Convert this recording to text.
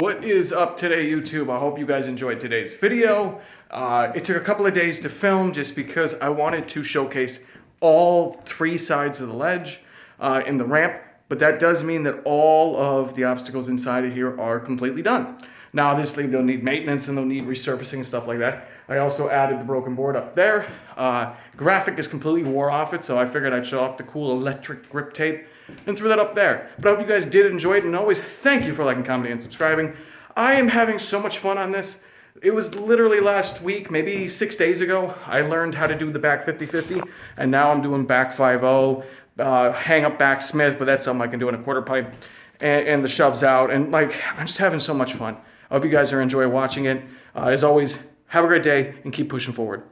What is up today, YouTube? I hope you guys enjoyed today's video. It took a couple of days to film just because I wanted to showcase all three sides of the ledge in the ramp, but that does mean that all of the obstacles inside of here are completely done. Now, obviously, they'll need maintenance and they'll need resurfacing and stuff like that. I also added the broken board up there. Graphic is completely wore off it, so I figured I'd show off the cool electric grip tape and threw that up there. But I hope you guys did enjoy it, and always thank you for liking, commenting, and subscribing. I am having so much fun on this. It was literally last week, maybe 6 days ago, I learned how to do the back 50-50, and now I'm doing back 5-0, hang up back Smith, but that's something I can do in a quarter pipe, and the shoves out, and like, I'm just having so much fun. I hope you guys are enjoying watching it. As always, have a great day and keep pushing forward.